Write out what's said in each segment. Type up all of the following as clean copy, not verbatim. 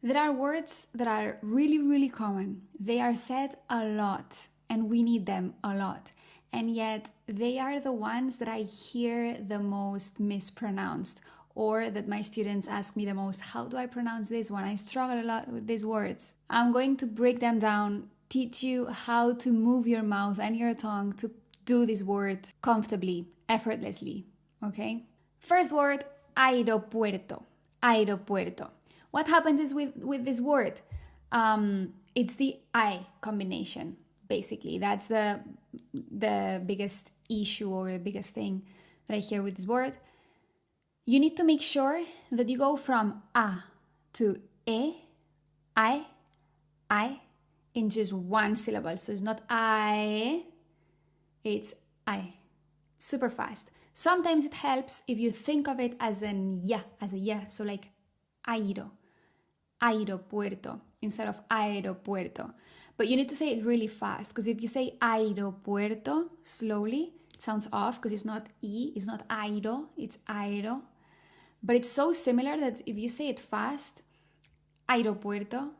There are words that are really, really common. They are said a lot and we need them a lot. And yet they are the ones that I hear the most mispronounced, or that my students ask me the most, how do I pronounce this one? I struggle a lot with these words. I'm going to break them down, teach you how to move your mouth and your tongue to do this word comfortably, effortlessly, okay? First word, aeropuerto. Aeropuerto. What happens is with this word, it's the I combination, basically. That's the biggest issue or the biggest thing that I hear with this word. You need to make sure that you go from a to I, in just one syllable. So it's not I, it's I. Super fast. Sometimes it helps if you think of it as an ya, as a ya. So like aeropuerto, instead of aeropuerto. But you need to say it really fast, because if you say aeropuerto slowly, it sounds off, because it's not E, it's not aero, it's aero. But it's so similar that if you say it fast, aeropuerto,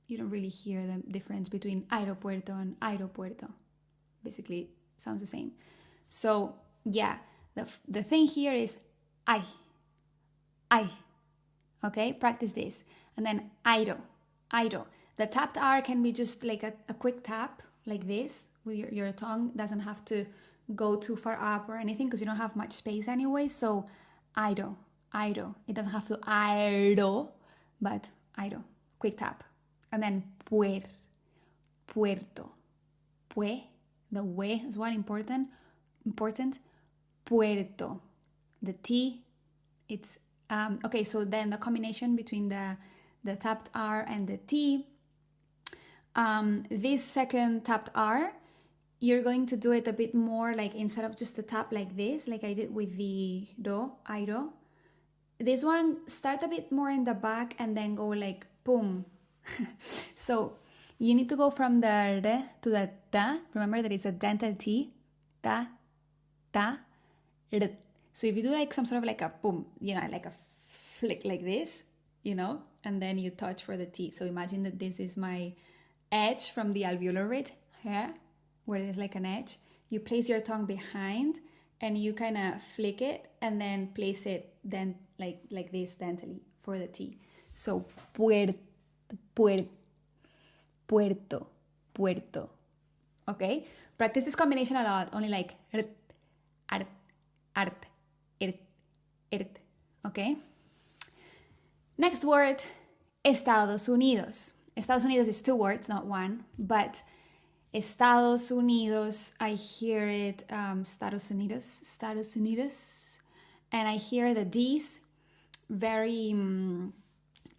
you don't really hear the difference between aeropuerto and aeropuerto. Basically, it sounds the same. So, yeah, the thing here is I. Okay, practice this. And then airo. The tapped R can be just like a quick tap, like this, with your tongue. Doesn't have to go too far up or anything, because you don't have much space anyway. So airo. It doesn't have to airo, but airo. Quick tap. And then puerto. The we is one important. Puerto. The T, it's okay, so then the combination between the tapped R and the T, this second tapped R, you're going to do it a bit more like, instead of just a tap like this, like I did with the do, airo, this one, start a bit more in the back and then go like boom. So you need to go from the re to the ta. Remember that it's a dental T. Ta, r. So if you do like some sort of like a boom, like a flick like this, and then you touch for the T. So imagine that this is my edge from the alveolar ridge here, where there's like an edge. You place your tongue behind and you kind of flick it and then place it then like this dentally for the T. So puerto. Okay? Practice this combination a lot, only like art, irt. Okay? Next word, Estados Unidos. Estados Unidos is two words, not one, but Estados Unidos, I hear it, Estados Unidos, and I hear the D's very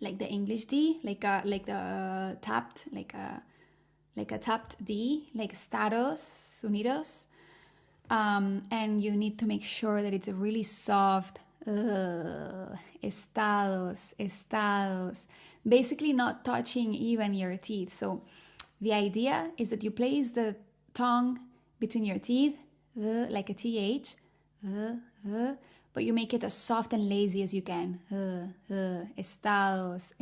like the English D, like the tapped, like a tapped D, like Estados Unidos, and you need to make sure that it's a really soft estados, basically not touching even your teeth. So the idea is that you place the tongue between your teeth, like a TH, but you make it as soft and lazy as you can. Estados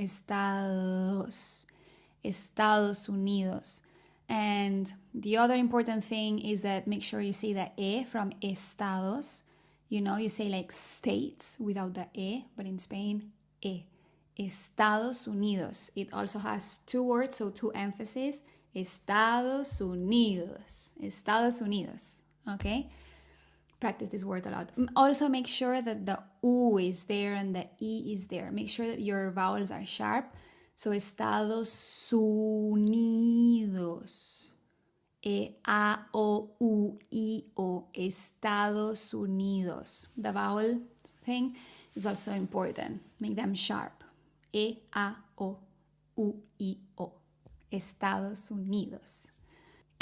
Unidos. And the other important thing is that make sure you say the E from estados. You say like states without the E, but in Spain, E. Estados Unidos. It also has two words, so two emphases. Estados Unidos. Okay? Practice this word a lot. Also make sure that the U is there and the E is there. Make sure that your vowels are sharp. So Estados Unidos. E-A-O-U-I-O. Estados Unidos. The vowel thing is also important. Make them sharp. E-A-O-U-I-O. Estados Unidos.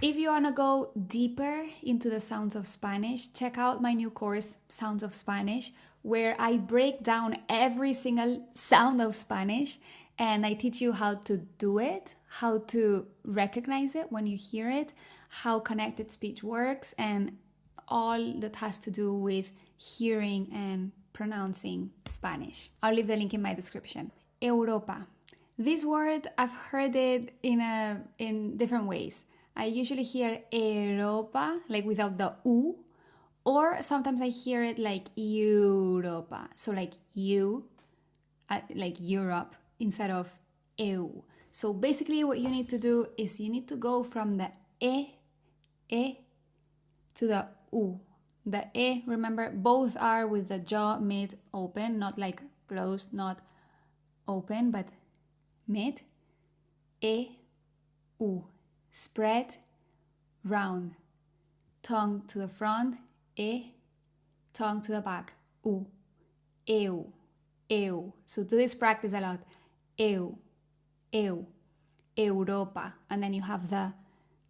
If you want to go deeper into the sounds of Spanish, check out my new course, Sounds of Spanish, where I break down every single sound of Spanish and I teach you how to do it, how to recognize it when you hear it, how connected speech works, and all that has to do with hearing and pronouncing Spanish. I'll leave the link in my description. Europa. This word, I've heard it in different ways. I usually hear Europa, like without the U, or sometimes I hear it like Europa, so like you, like Europe, instead of EU. So basically what you need to do is you need to go from the E to the U. The E, remember, both are with the jaw mid open, not like closed, not open, but mid. E, U. Spread, round. Tongue to the front, E. Tongue to the back, U. Eu, eu. So do this practice a lot. Eu, eu. Europa. And then you have the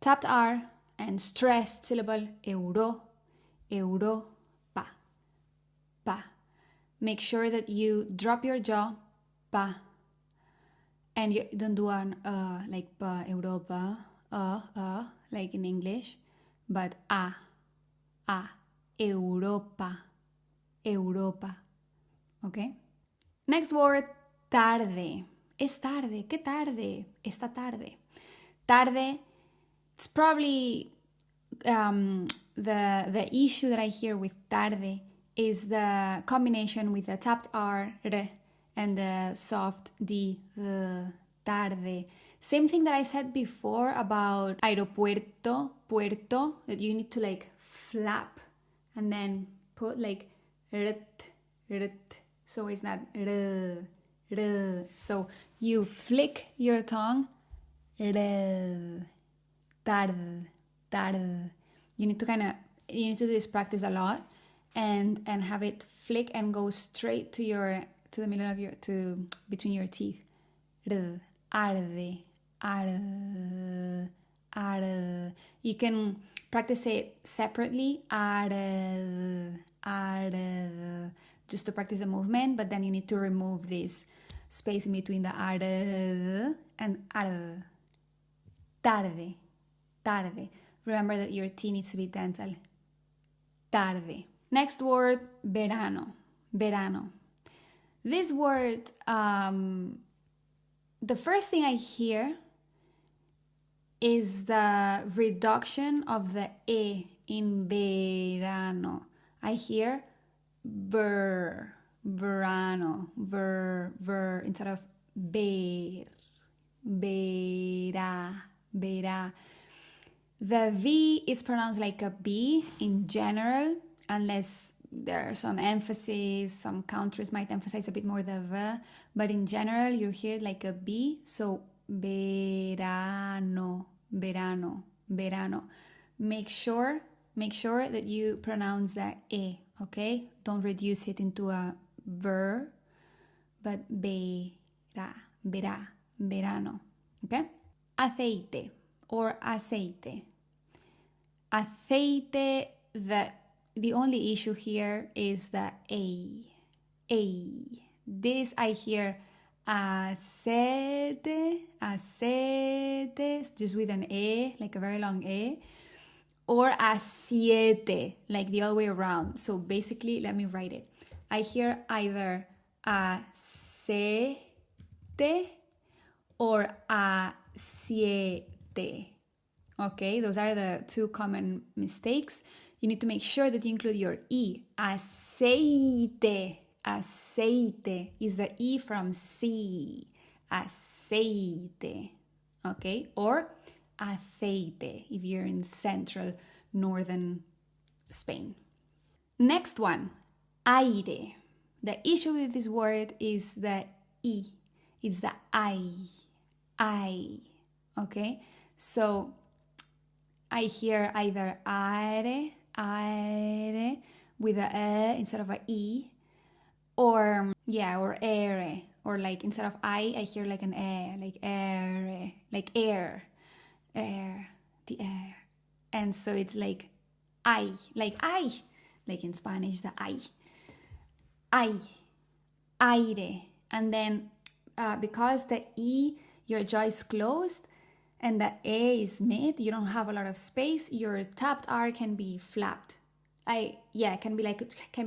tapped R and stressed syllable, Europa. Pa. Make sure that you drop your jaw, pa. And you don't do an like pa, Europa, like in English, but Europa, Europa. Okay? Next word, tarde. Es tarde, ¿qué tarde? Esta tarde. Tarde, it's probably the issue that I hear with tarde is the combination with the tapped R, and the soft D, tarde. Same thing that I said before about aeropuerto, puerto, that you need to like flap and then put like rt. So it's not r. So you flick your tongue, tarde. You need to do this practice a lot and have it flick and go straight to the middle of between your teeth. Arde. You can practice it separately, just to practice the movement, but then you need to remove this space in between the and tarde. Remember that your T needs to be dental. Tarde. Next word, verano. This word, the first thing I hear is the reduction of the E in verano. I hear verano, instead of vera. The V is pronounced like a B in general, unless there are some emphasis. Some countries might emphasize a bit more the V, but in general you hear it like a B. So verano. Make sure that you pronounce the E, okay? Don't reduce it into a ver, but verano, okay? Aceite or aceite. Aceite, the only issue here is the A. This I hear aceite, just with an E, like a very long E, or asiete, like the other way around. So basically, let me write it. I hear either aceite or asiete. Okay, those are the two common mistakes. You need to make sure that you include your E. Aceite. Aceite is the E from C. Aceite. Okay, or aceite if you're in central northern Spain. Next one, aire. The issue with this word is the E. It's the I. Okay, so I hear either aire with a E instead of a E, or aire, or like instead of I hear like an E, like air, like air, the air. And so it's like I, like in Spanish, the I, aire. And then because the E, your jaw is closed, and the A is mid, you don't have a lot of space, your tapped R can be flapped. It can be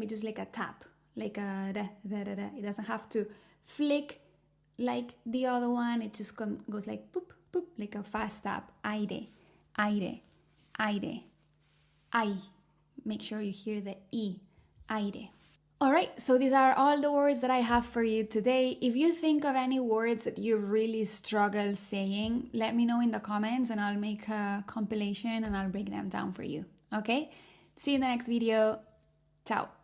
just like a tap, like a da. It doesn't have to flick like the other one. It just goes like boop, boop, like a fast tap. Aire, aire, aire, ay. Make sure you hear the E, aire. Alright, so these are all the words that I have for you today. If you think of any words that you really struggle saying, let me know in the comments and I'll make a compilation and I'll break them down for you. Okay? See you in the next video. Ciao.